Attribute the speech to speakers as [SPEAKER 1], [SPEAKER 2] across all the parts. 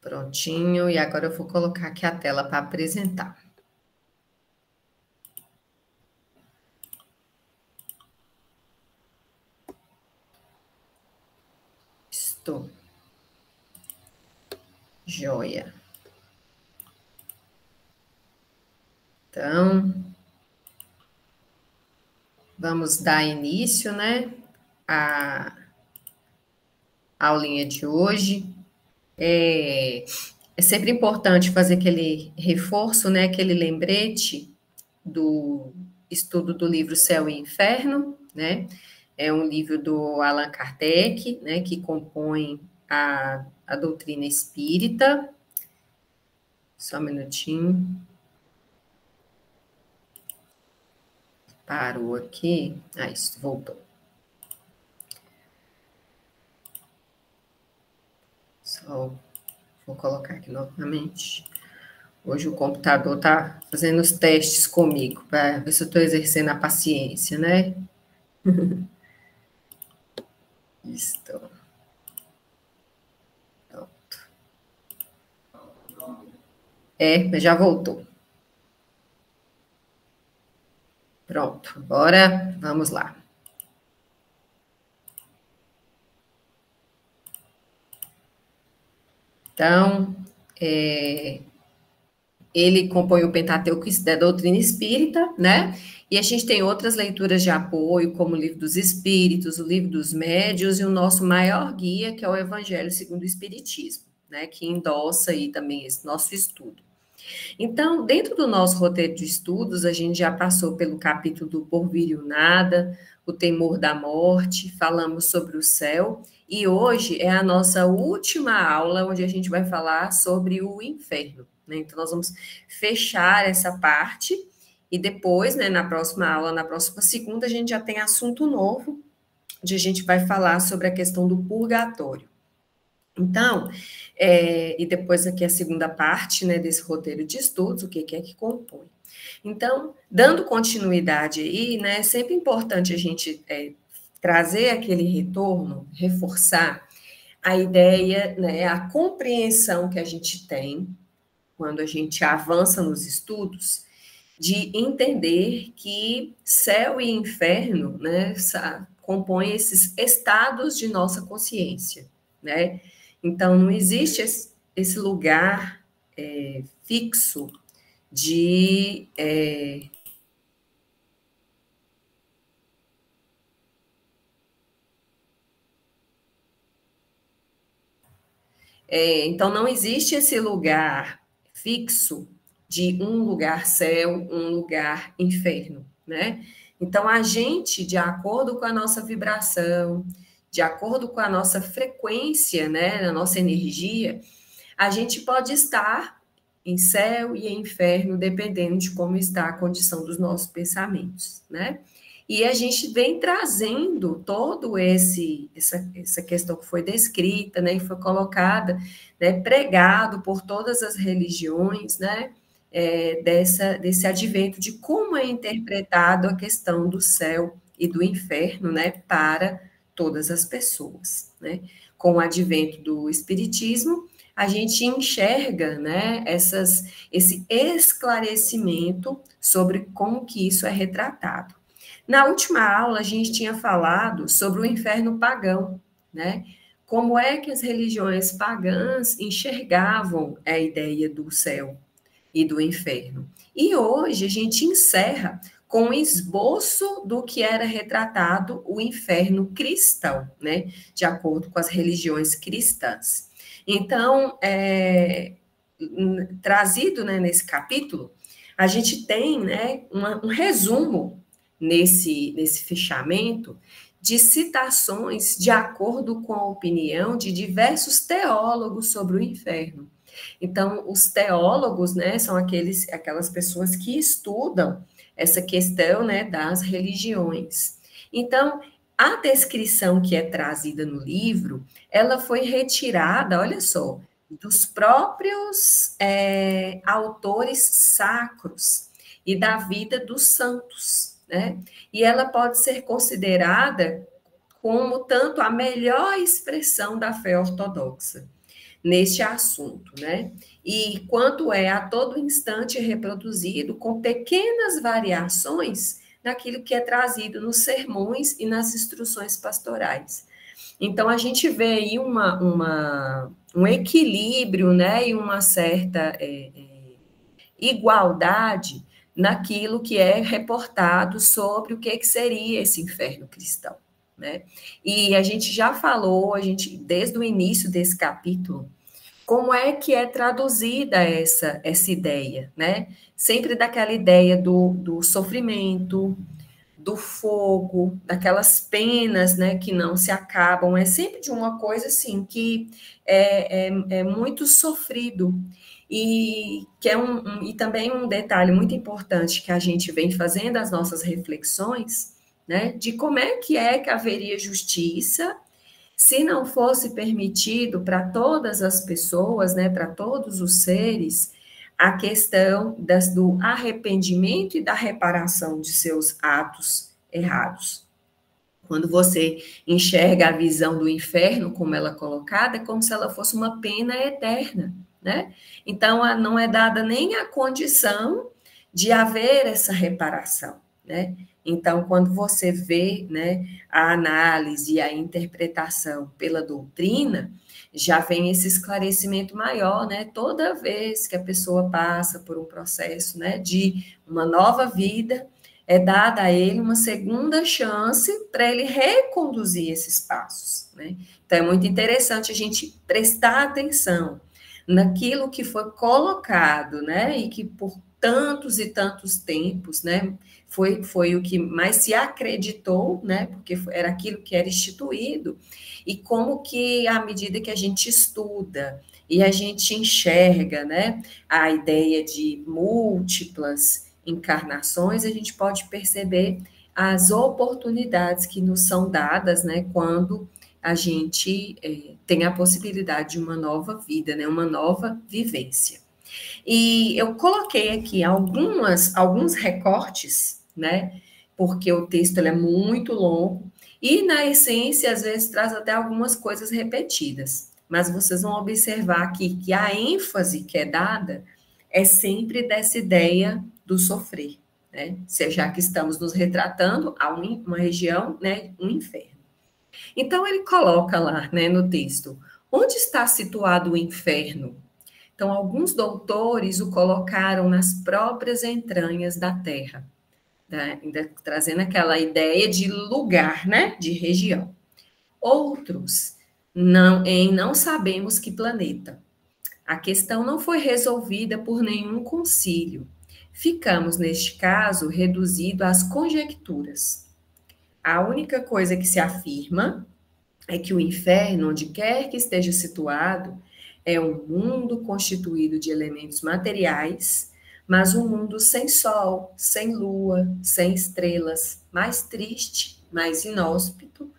[SPEAKER 1] Prontinho, e agora eu vou colocar aqui a tela para apresentar. Estou. Joia. Então, vamos dar início, né, à aulinha de hoje. É sempre importante fazer aquele reforço, né, aquele lembrete do estudo do livro Céu e Inferno, né? É um livro do Allan Kardec, né, que compõe a doutrina espírita. Só um minutinho. Parou aqui. Ah, isso, voltou. Só vou colocar aqui novamente. Hoje o computador está fazendo os testes comigo, para ver se eu estou exercendo a paciência, né? Estou. Pronto. Mas já voltou. Pronto, agora vamos lá. Então, ele compõe o Pentateuco da doutrina espírita, né? E a gente tem outras leituras de apoio, como o Livro dos Espíritos, o Livro dos Médiuns e o nosso maior guia, que é o Evangelho segundo o Espiritismo, né? Que endossa aí também esse nosso estudo. Então, dentro do nosso roteiro de estudos, a gente já passou pelo capítulo do Porvir e o Nada, o temor da morte, falamos sobre o céu, e hoje é a nossa última aula, onde a gente vai falar sobre o inferno, né? Então, nós vamos fechar essa parte, e depois, né, na próxima aula, na próxima segunda, a gente já tem assunto novo, onde a gente vai falar sobre a questão do purgatório. Então, e depois aqui a segunda parte, né, desse roteiro de estudos, o que é que compõe. Então, dando continuidade aí, né, é sempre importante a gente trazer aquele retorno, reforçar a ideia, né, a compreensão que a gente tem quando a gente avança nos estudos, de entender que céu e inferno, né, compõem esses estados de nossa consciência, né? Então, não existe esse lugar fixo de. Então, não existe esse lugar fixo de um lugar céu, um lugar inferno, né? Então, a gente, de acordo com a nossa vibração, de acordo com a nossa frequência, né, a nossa energia, a gente pode estar em céu e em inferno, dependendo de como está a condição dos nossos pensamentos, né? E a gente vem trazendo todo essa questão que foi descrita, né, e foi colocada, né, pregado por todas as religiões, né, desse advento de como é interpretado a questão do céu e do inferno, né, para todas as pessoas, né? Com o advento do espiritismo, a gente enxerga, né, esse esclarecimento sobre como que isso é retratado. Na última aula, a gente tinha falado sobre o inferno pagão, né? Como é que as religiões pagãs enxergavam a ideia do céu e do inferno. E hoje a gente encerra com um esboço do que era retratado o inferno cristão, né? De acordo com as religiões cristãs. Então, trazido, né, nesse capítulo, a gente tem, né, um resumo nesse fechamento de citações de acordo com a opinião de diversos teólogos sobre o inferno. Então, os teólogos, né, são aquelas pessoas que estudam essa questão, né, das religiões. Então, a descrição que é trazida no livro, ela foi retirada, olha só, dos próprios autores sacros e da vida dos santos, né? E ela pode ser considerada como tanto a melhor expressão da fé ortodoxa. neste assunto, né? E quanto é a todo instante reproduzido com pequenas variações naquilo que é trazido nos sermões e nas instruções pastorais. Então, a gente vê aí um equilíbrio, né, e uma certa igualdade naquilo que é reportado sobre o que seria esse inferno cristão, né? E a gente já falou, desde o início desse capítulo, como é que é traduzida essa ideia, né? Sempre daquela ideia do sofrimento, do fogo, daquelas penas, né, que não se acabam, é sempre de uma coisa assim que é muito sofrido. E que e também um detalhe muito importante que a gente vem fazendo as nossas reflexões, né, de como é que haveria justiça se não fosse permitido para todas as pessoas, né, para todos os seres, a questão do arrependimento e da reparação de seus atos errados. Quando você enxerga a visão do inferno, como ela é colocada, é como se ela fosse uma pena eterna, né? Então, não é dada nem a condição de haver essa reparação, né? Então, quando você vê, né, a análise e a interpretação pela doutrina, já vem esse esclarecimento maior, né? Toda vez que a pessoa passa por um processo, né, de uma nova vida, é dada a ele uma segunda chance para ele reconduzir esses passos, né? Então, é muito interessante a gente prestar atenção naquilo que foi colocado, né? E que por tantos e tantos tempos, né? Foi o que mais se acreditou, né? Porque era aquilo que era instituído, e como que, à medida que a gente estuda e a gente enxerga, né, a ideia de múltiplas encarnações, a gente pode perceber as oportunidades que nos são dadas, né, quando a gente tem a possibilidade de uma nova vida, né, uma nova vivência. E eu coloquei aqui alguns recortes, né, porque o texto ele é muito longo, e na essência, às vezes, traz até algumas coisas repetidas. Mas vocês vão observar aqui que a ênfase que é dada é sempre dessa ideia do sofrer, né? Já que estamos nos retratando a uma região, né, um inferno. Então, ele coloca lá, né, no texto, onde está situado o inferno? Então, alguns doutores o colocaram nas próprias entranhas da terra, né? Ainda trazendo aquela ideia de lugar, né, de região. Outros, não sabemos que planeta. A questão não foi resolvida por nenhum concílio. Ficamos, neste caso, reduzido às conjecturas. A única coisa que se afirma é que o inferno, onde quer que esteja situado, é um mundo constituído de elementos materiais, mas um mundo sem sol, sem lua, sem estrelas, mais triste, mais inóspito,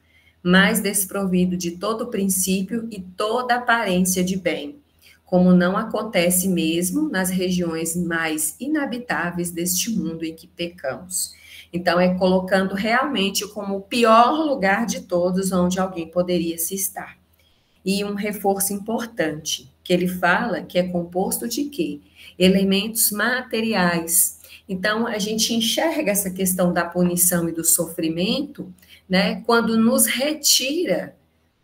[SPEAKER 1] mais desprovido de todo princípio e toda aparência de bem, como não acontece mesmo nas regiões mais inabitáveis deste mundo em que pecamos. Então, é colocando realmente como o pior lugar de todos onde alguém poderia se estar. E um reforço importante, que ele fala que é composto de quê? Elementos materiais. Então, a gente enxerga essa questão da punição e do sofrimento, né, quando nos retira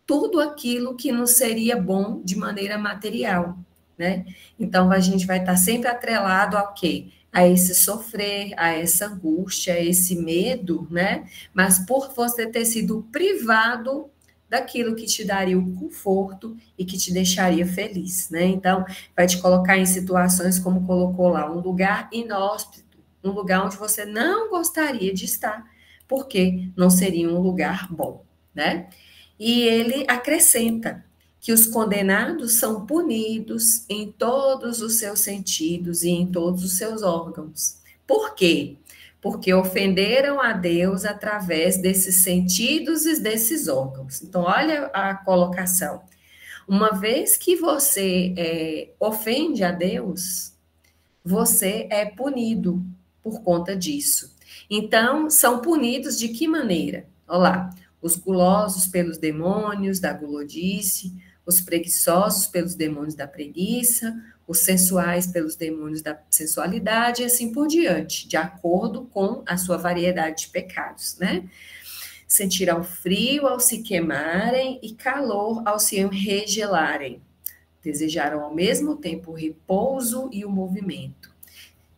[SPEAKER 1] tudo aquilo que nos seria bom de maneira material, né? Então, a gente vai estar sempre atrelado ao quê? A esse sofrer, a essa angústia, a esse medo, né? Mas por você ter sido privado daquilo que te daria o conforto e que te deixaria feliz, né? Então, vai te colocar em situações como colocou lá, um lugar inóspito, um lugar onde você não gostaria de estar, porque não seria um lugar bom, né? E ele acrescenta que os condenados são punidos em todos os seus sentidos e em todos os seus órgãos. Por quê? Porque ofenderam a Deus através desses sentidos e desses órgãos. Então, olha a colocação. Uma vez que você ofende a Deus, você é punido por conta disso. Então, são punidos de que maneira? Olha lá, os gulosos pelos demônios da gulodice, os preguiçosos pelos demônios da preguiça, os sensuais pelos demônios da sensualidade, e assim por diante, de acordo com a sua variedade de pecados, né? Sentirão frio ao se queimarem e calor ao se regelarem. Desejarão ao mesmo tempo o repouso e o movimento.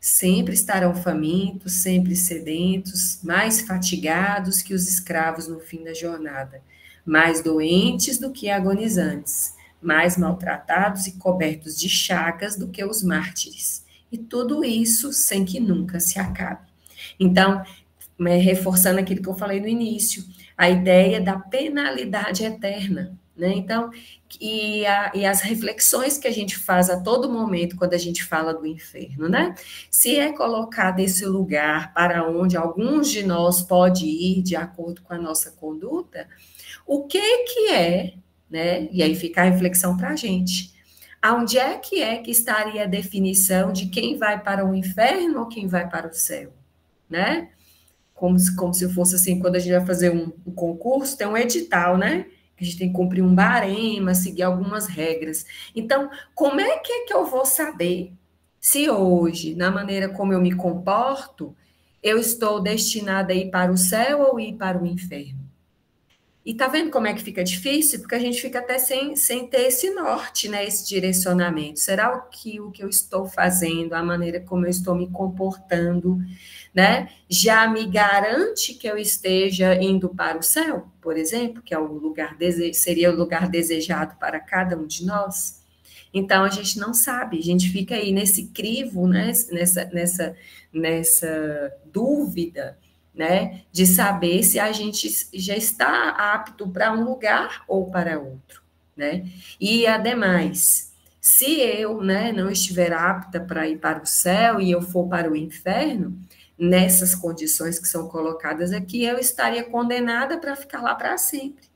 [SPEAKER 1] Sempre estarão famintos, sempre sedentos, mais fatigados que os escravos no fim da jornada, mais doentes do que agonizantes, mais maltratados e cobertos de chagas do que os mártires. E tudo isso sem que nunca se acabe. Então, reforçando aquilo que eu falei no início, a ideia da penalidade eterna, né? Então, e as reflexões que a gente faz a todo momento quando a gente fala do inferno, né? Se é colocado esse lugar para onde alguns de nós pode ir de acordo com a nossa conduta, o que é, né? E aí fica a reflexão para a gente. Aonde é que estaria a definição de quem vai para o inferno ou quem vai para o céu, né? Como se fosse assim, quando a gente vai fazer um concurso, tem um edital, né? A gente tem que cumprir um barema, seguir algumas regras. Então, como é que eu vou saber se hoje, na maneira como eu me comporto, eu estou destinada a ir para o céu ou ir para o inferno? E tá vendo como é que fica difícil? Porque a gente fica até sem ter esse norte, né? Esse direcionamento. Será o que eu estou fazendo, a maneira como eu estou me comportando, né? Já me garante que eu esteja indo para o céu, por exemplo, que é o lugar seria o lugar desejado para cada um de nós? Então a gente não sabe, a gente fica aí nesse crivo, né? Nessa dúvida, né, de saber se a gente já está apto para um lugar ou para outro, né? E ademais, se eu, né, não estiver apta para ir para o céu e eu for para o inferno, nessas condições que são colocadas aqui, eu estaria condenada para ficar lá para sempre,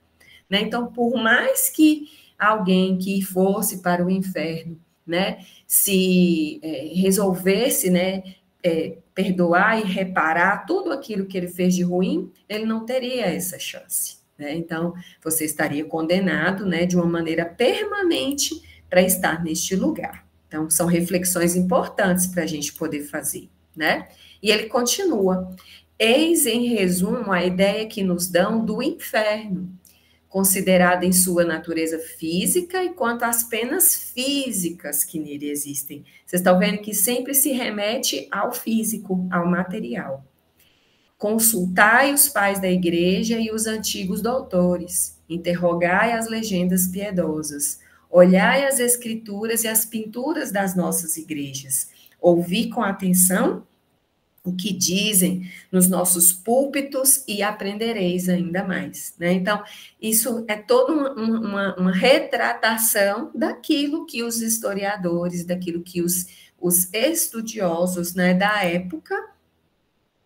[SPEAKER 1] né? Então, por mais que alguém que fosse para o inferno, né, se resolvesse, né, perdoar e reparar tudo aquilo que ele fez de ruim, ele não teria essa chance, né? Então, você estaria condenado, né, de uma maneira permanente para estar neste lugar. Então, são reflexões importantes para a gente poder fazer, né? E ele continua: eis em resumo a ideia que nos dão do inferno, considerada em sua natureza física e quanto às penas físicas que nele existem. Vocês estão vendo que sempre se remete ao físico, ao material. Consultai os pais da igreja e os antigos doutores, interrogai as legendas piedosas, olhai as escrituras e as pinturas das nossas igrejas, ouvi com atenção o que dizem nos nossos púlpitos e aprendereis ainda mais, né? Então, isso é toda uma retratação daquilo que os historiadores, daquilo que os estudiosos, né, da época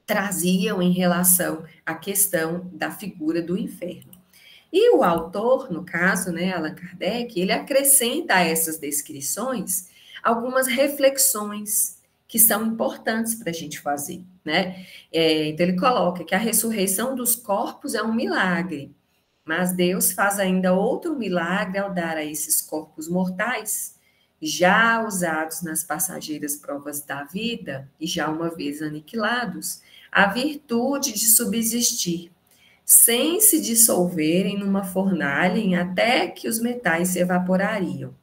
[SPEAKER 1] traziam em relação à questão da figura do inferno. E o autor, no caso, né, Allan Kardec, ele acrescenta a essas descrições algumas reflexões que são importantes para a gente fazer, né? Então, ele coloca que a ressurreição dos corpos é um milagre, mas Deus faz ainda outro milagre ao dar a esses corpos mortais, já usados nas passageiras provas da vida e já uma vez aniquilados, a virtude de subsistir, sem se dissolverem numa fornalha até que os metais se evaporariam.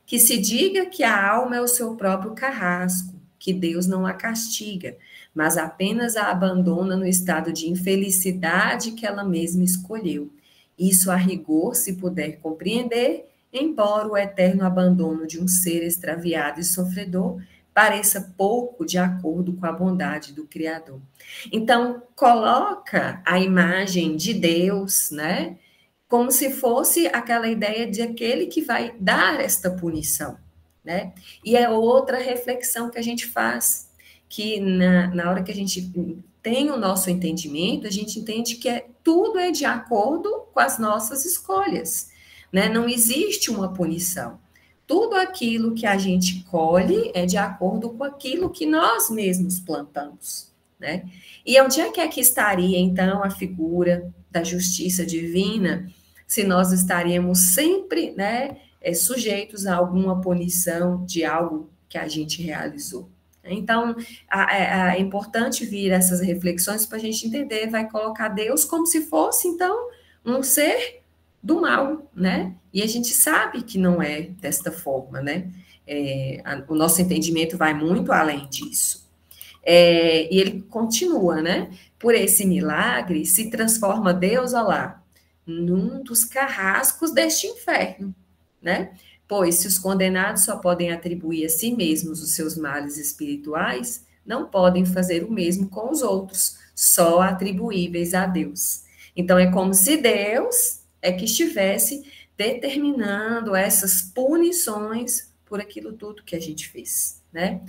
[SPEAKER 1] Que se diga que a alma é o seu próprio carrasco, que Deus não a castiga, mas apenas a abandona no estado de infelicidade que ela mesma escolheu. Isso a rigor se puder compreender, embora o eterno abandono de um ser extraviado e sofredor pareça pouco de acordo com a bondade do Criador. Então, coloca a imagem de Deus, né, como se fosse aquela ideia de aquele que vai dar esta punição, né? E é outra reflexão que a gente faz, que na hora que a gente tem o nosso entendimento, a gente entende que tudo é de acordo com as nossas escolhas, né? Não existe uma punição. Tudo aquilo que a gente colhe é de acordo com aquilo que nós mesmos plantamos, né? E onde é que estaria, então, a figura da justiça divina, se nós estaríamos sempre, né, sujeitos a alguma punição de algo que a gente realizou. Então, é importante vir essas reflexões para a gente entender, vai colocar Deus como se fosse, então, um ser do mal, né? E a gente sabe que não é desta forma, né? O nosso entendimento vai muito além disso. E ele continua, né? Por esse milagre se transforma Deus, olha lá, num dos carrascos deste inferno, né? Pois se os condenados só podem atribuir a si mesmos os seus males espirituais, não podem fazer o mesmo com os outros, só atribuíveis a Deus. Então é como se Deus que estivesse determinando essas punições por aquilo tudo que a gente fez, né?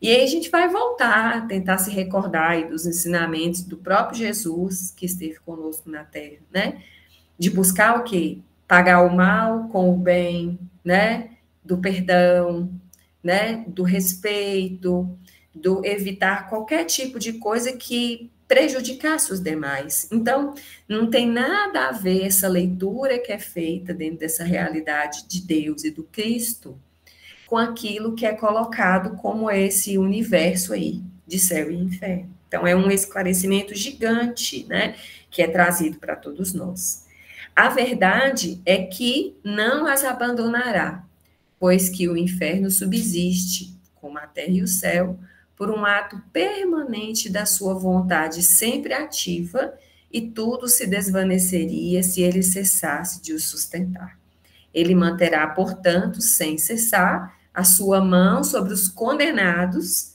[SPEAKER 1] E aí a gente vai voltar a tentar se recordar aí dos ensinamentos do próprio Jesus, que esteve conosco na Terra, né? De buscar o quê? Pagar o mal com o bem, né? Do perdão, né? Do respeito, do evitar qualquer tipo de coisa que prejudicasse os demais. Então, não tem nada a ver essa leitura que é feita dentro dessa realidade de Deus e do Cristo com aquilo que é colocado como esse universo aí de céu e inferno. Então, é um esclarecimento gigante, né? Que é trazido para todos nós. A verdade é que não as abandonará, pois que o inferno subsiste, como a terra e o céu, por um ato permanente da sua vontade sempre ativa, e tudo se desvaneceria se ele cessasse de o sustentar. Ele manterá, portanto, sem cessar, a sua mão sobre os condenados,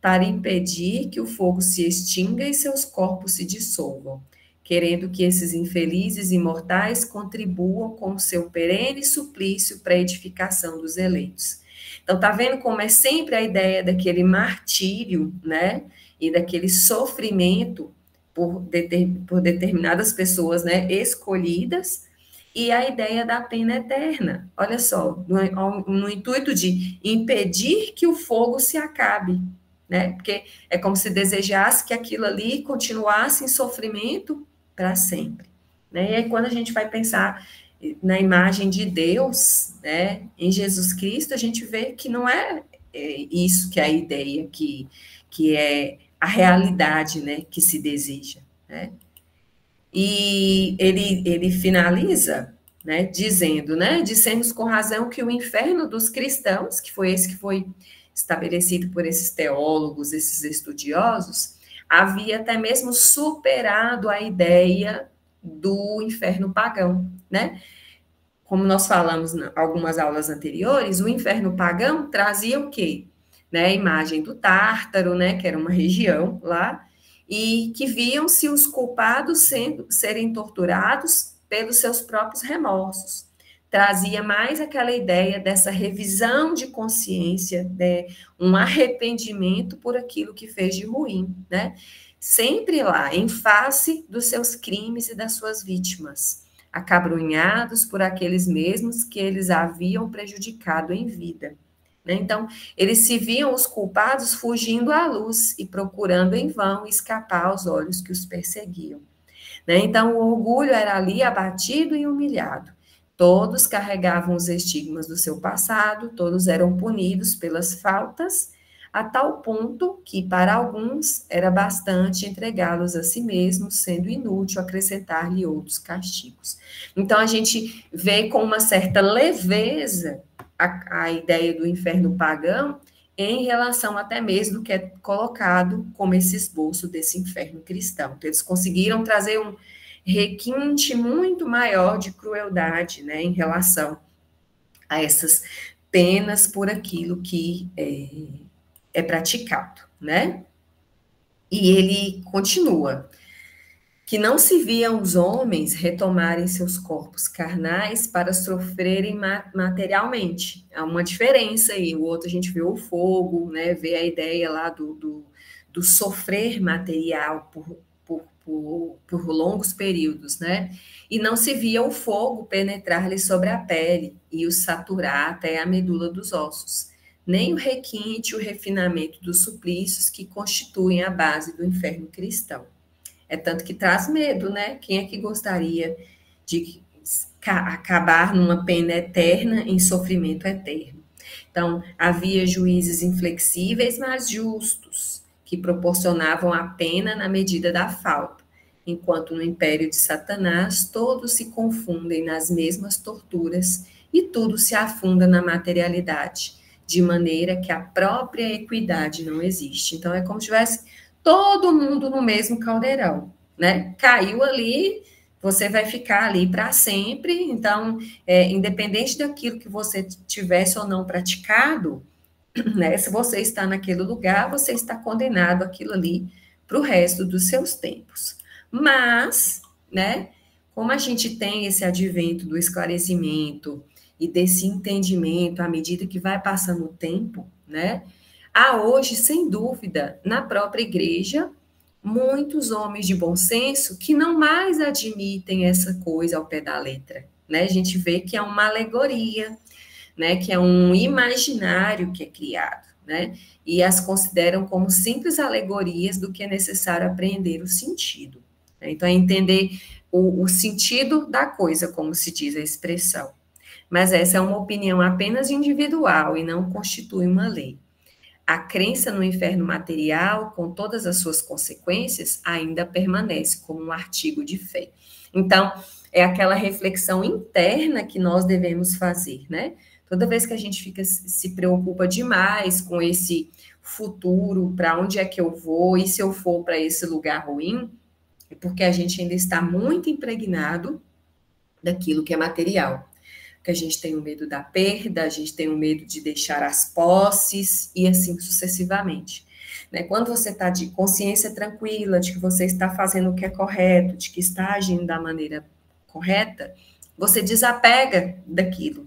[SPEAKER 1] para impedir que o fogo se extinga e seus corpos se dissolvam, querendo que esses infelizes imortais contribuam com o seu perene suplício para a edificação dos eleitos. Então, tá vendo como é sempre a ideia daquele martírio, né, e daquele sofrimento por determinadas pessoas, né, escolhidas, e a ideia da pena eterna. Olha só, no intuito de impedir que o fogo se acabe, né? Porque é como se desejasse que aquilo ali continuasse em sofrimento para sempre, né? E aí quando a gente vai pensar na imagem de Deus, né, em Jesus Cristo, a gente vê que não é isso que é a ideia, que é a realidade, né, que se deseja, né? E ele finaliza, né, dizendo, né, dissemos com razão que o inferno dos cristãos, que foi esse que foi estabelecido por esses teólogos, esses estudiosos, havia até mesmo superado a ideia do inferno pagão, né? Como nós falamos em algumas aulas anteriores, o inferno pagão trazia o quê? Né, a imagem do Tártaro, né, que era uma região lá, e que viam-se os culpados serem torturados pelos seus próprios remorsos. Trazia mais aquela ideia dessa revisão de consciência, né, um arrependimento por aquilo que fez de ruim, né? Sempre lá, em face dos seus crimes e das suas vítimas, acabrunhados por aqueles mesmos que eles haviam prejudicado em vida. Então, eles se viam os culpados fugindo à luz e procurando em vão escapar aos olhos que os perseguiam. Então, o orgulho era ali abatido e humilhado. Todos carregavam os estigmas do seu passado, todos eram punidos pelas faltas, a tal ponto que, para alguns, era bastante entregá-los a si mesmos, sendo inútil acrescentar-lhe outros castigos. Então, a gente vê com uma certa leveza a ideia do inferno pagão em relação até mesmo do que é colocado como esse esboço desse inferno cristão. Então, eles conseguiram trazer um requinte muito maior de crueldade, né, em relação a essas penas por aquilo que é praticado, né? E ele continua, que não se viam os homens retomarem seus corpos carnais para sofrerem materialmente. Há uma diferença aí, o outro a gente vê o fogo, né, vê a ideia lá do sofrer material por longos períodos, né, e não se via o fogo penetrar-lhe sobre a pele e o saturar até a medula dos ossos, nem o requinte e o refinamento dos suplícios que constituem a base do inferno cristão. É tanto que traz medo, né? Quem é que gostaria de acabar numa pena eterna em sofrimento eterno. Então, havia juízes inflexíveis, mas justos, que proporcionavam a pena na medida da falta, enquanto no império de Satanás todos se confundem nas mesmas torturas e tudo se afunda na materialidade, de maneira que a própria equidade não existe. Então, é como se tivesse todo mundo no mesmo caldeirão, né? Caiu ali, você vai ficar ali para sempre. Então, independente daquilo que você tivesse ou não praticado, né? Se você está naquele lugar, você está condenado àquilo ali para o resto dos seus tempos. Mas, né? Como a gente tem esse advento do esclarecimento e desse entendimento à medida que vai passando o tempo, né? Há hoje, sem dúvida, na própria igreja, muitos homens de bom senso que não mais admitem essa coisa ao pé da letra, né? A gente vê que é uma alegoria, né? Que é um imaginário que é criado, né? E as consideram como simples alegorias do que é necessário apreender o sentido. Né? Então, é entender o sentido da coisa, como se diz a expressão. Mas essa é uma opinião apenas individual e não constitui uma lei. A crença no inferno material, com todas as suas consequências, ainda permanece como um artigo de fé. Então, é aquela reflexão interna que nós devemos fazer, né? Toda vez que a gente se preocupa demais com esse futuro, para onde é que eu vou, e se eu for para esse lugar ruim, é porque a gente ainda está muito impregnado daquilo que é material. Que a gente tem o medo da perda, a gente tem o medo de deixar as posses e assim sucessivamente. Né? Quando você está de consciência tranquila, de que você está fazendo o que é correto, de que está agindo da maneira correta, você desapega daquilo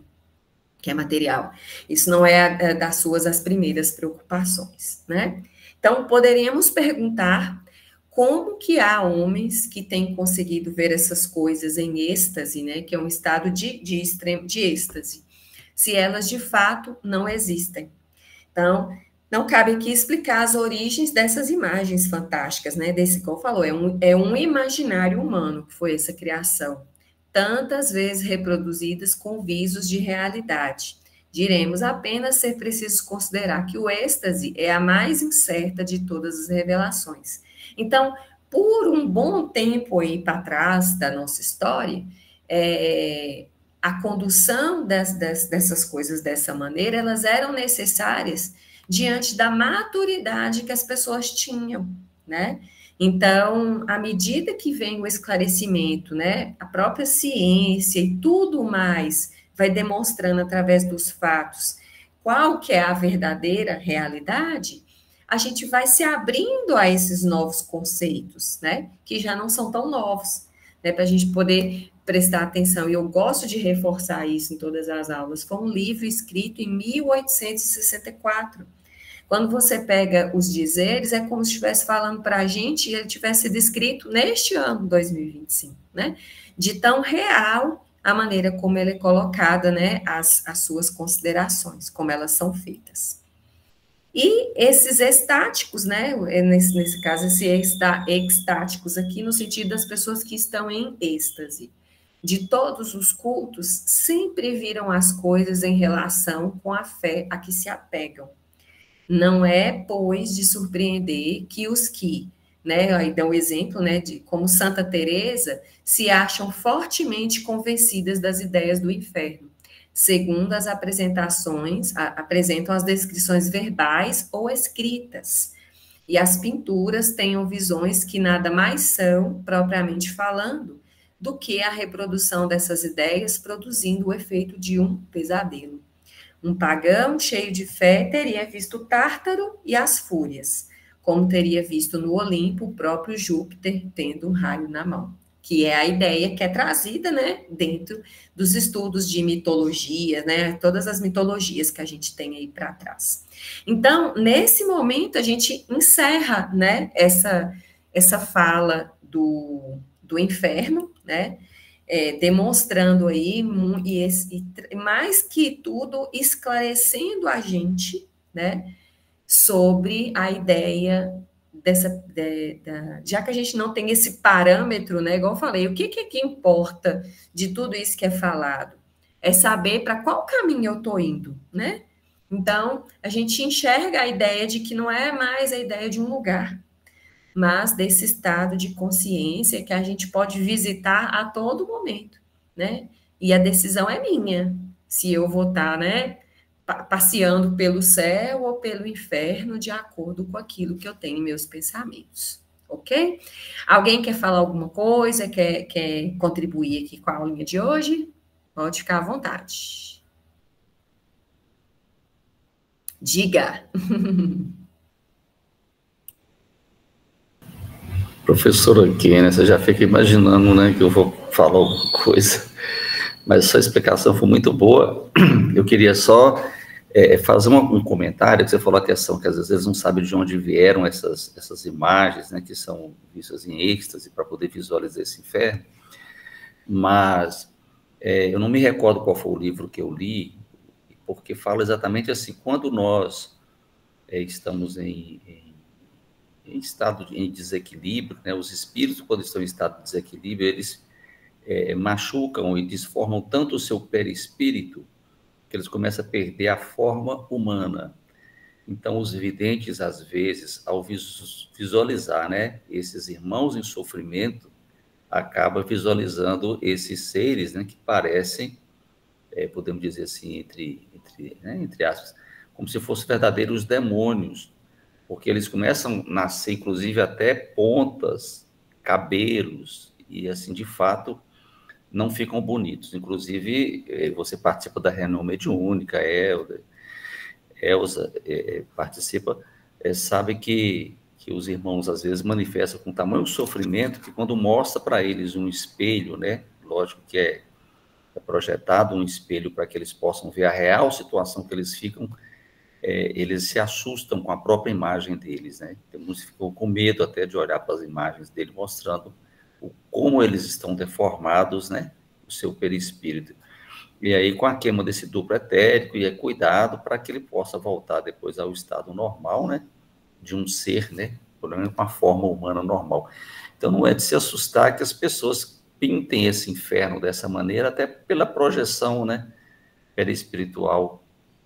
[SPEAKER 1] que é material. Isso não é das suas as primeiras preocupações, né? Então, poderíamos perguntar como que há homens que têm conseguido ver essas coisas em êxtase, né, que é um estado de êxtase, se elas de fato não existem. Então, não cabe aqui explicar as origens dessas imagens fantásticas, né, desse, como falou, é um imaginário humano que foi essa criação, tantas vezes reproduzidas com visos de realidade. Diremos apenas ser preciso considerar que o êxtase é a mais incerta de todas as revelações. Então, por um bom tempo aí para trás da nossa história, a condução dessas coisas dessa maneira, elas eram necessárias diante da maturidade que as pessoas tinham, né? Então, à medida que vem o esclarecimento, né, a própria ciência e tudo mais vai demonstrando através dos fatos qual que é a verdadeira realidade, a gente vai se abrindo a esses novos conceitos, né, que já não são tão novos, né, para a gente poder prestar atenção. E eu gosto de reforçar isso em todas as aulas. Foi um livro escrito em 1864. Quando você pega os dizeres, é como se estivesse falando para a gente e ele tivesse sido escrito neste ano, 2025, né? De tão real a maneira como ele é colocada, né? As suas considerações, como elas são feitas. E esses estáticos, né? Nesse caso, esses extáticos aqui, no sentido das pessoas que estão em êxtase. De todos os cultos, sempre viram as coisas em relação com a fé a que se apegam. Não é, pois, de surpreender que os que, né, aí dá um exemplo, né, de como Santa Teresa, se acham fortemente convencidas das ideias do inferno, segundo as apresentações, apresentam as descrições verbais ou escritas, e as pinturas tenham visões que nada mais são, propriamente falando, do que a reprodução dessas ideias produzindo o efeito de um pesadelo. Um pagão cheio de fé teria visto o Tártaro e as Fúrias, como teria visto no Olimpo o próprio Júpiter tendo um raio na mão, que é a ideia que é trazida, né, dentro dos estudos de mitologia, né, todas as mitologias que a gente tem aí para trás. Então, nesse momento, a gente encerra, né, essa fala do inferno, né, demonstrando aí, e mais que tudo, esclarecendo a gente, né, sobre a ideia já que a gente não tem esse parâmetro, né, igual eu falei, o que importa de tudo isso que é falado? É saber para qual caminho eu estou indo, né? Então, a gente enxerga a ideia de que não é mais a ideia de um lugar, mas desse estado de consciência que a gente pode visitar a todo momento, né? E a decisão é minha, se eu vou estar, né, passeando pelo céu ou pelo inferno, de acordo com aquilo que eu tenho em meus pensamentos, ok? Alguém quer falar alguma coisa, quer contribuir aqui com a aulinha de hoje? Pode ficar à vontade. Diga.
[SPEAKER 2] Professora Kênia, você já fica imaginando, né, que eu vou falar alguma coisa, mas sua explicação foi muito boa. Eu queria só fazer um comentário, que você falou a questão que às vezes não sabe de onde vieram essas imagens, né, que são vistas em êxtase para poder visualizar esse inferno, mas eu não me recordo qual foi o livro que eu li, porque fala exatamente assim, quando nós estamos em estado em desequilíbrio, né, os espíritos, quando estão em estado de desequilíbrio, eles machucam e desformam tanto o seu perispírito que eles começam a perder a forma humana. Então, os videntes, às vezes, ao visualizar, né, esses irmãos em sofrimento, acaba visualizando esses seres, né, que parecem, podemos dizer assim, entre aspas, como se fossem verdadeiros demônios, porque eles começam a nascer, inclusive, até pontas, cabelos, e assim, de fato, não ficam bonitos. Inclusive, você participa da reunião mediúnica, Elza participa, sabe que os irmãos, às vezes, manifestam com tamanho sofrimento que quando mostra para eles um espelho, né, lógico que é projetado um espelho para que eles possam ver a real situação que eles ficam, eles se assustam com a própria imagem deles, né? Muitos ficam com medo até de olhar para as imagens dele, mostrando como eles estão deformados, né? O seu perispírito. E aí, com a queima desse duplo etérico, e é cuidado para que ele possa voltar depois ao estado normal, né? De um ser, né? Pelo menos com a forma humana normal. Então, não é de se assustar que as pessoas pintem esse inferno dessa maneira, até pela projeção, né? Perispiritual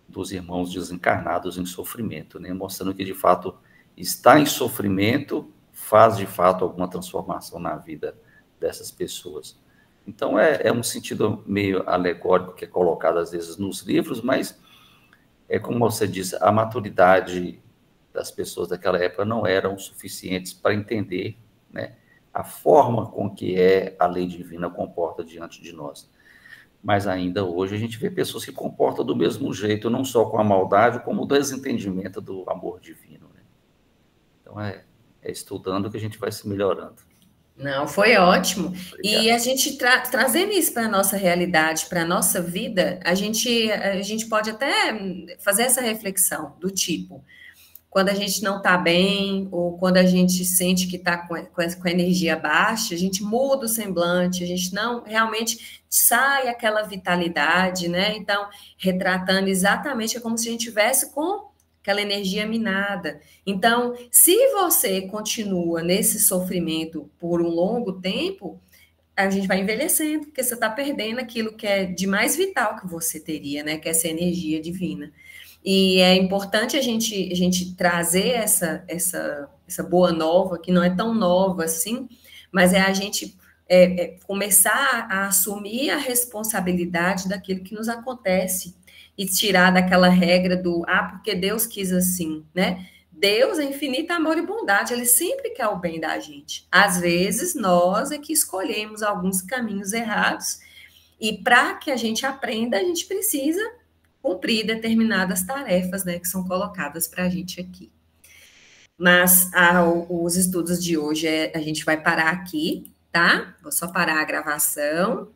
[SPEAKER 2] dos irmãos desencarnados em sofrimento, né? Mostrando que, de fato, está em sofrimento faz, de fato, alguma transformação na vida dessas pessoas. Então, é um sentido meio alegórico que é colocado, às vezes, nos livros, mas, como você disse, a maturidade das pessoas daquela época não eram suficientes para entender, né, a forma com que a lei divina comporta diante de nós. Mas ainda hoje a gente vê pessoas que comportam do mesmo jeito, não só com a maldade, como o desentendimento do amor divino, né? Então, estudando que a gente vai se melhorando.
[SPEAKER 1] Não, foi ótimo.
[SPEAKER 2] Obrigado.
[SPEAKER 1] E a gente trazendo isso para a nossa realidade, para a nossa vida, a gente pode até fazer essa reflexão do tipo, quando a gente não está bem, ou quando a gente sente que está com a energia baixa, a gente muda o semblante, a gente não realmente sai aquela vitalidade, né? Então, retratando exatamente, é como se a gente tivesse com aquela energia minada. Então, se você continua nesse sofrimento por um longo tempo, a gente vai envelhecendo, porque você está perdendo aquilo que é de mais vital que você teria, né? Que é essa energia divina. E é importante a gente trazer essa boa nova, que não é tão nova assim, mas é a gente começar a assumir a responsabilidade daquilo que nos acontece e tirar daquela regra do, porque Deus quis assim, né? Deus é infinito amor e bondade, ele sempre quer o bem da gente. Às vezes, nós é que escolhemos alguns caminhos errados, e para que a gente aprenda, a gente precisa cumprir determinadas tarefas, né, que são colocadas para a gente aqui. Mas os estudos de hoje, a gente vai parar aqui, tá? Vou só parar a gravação.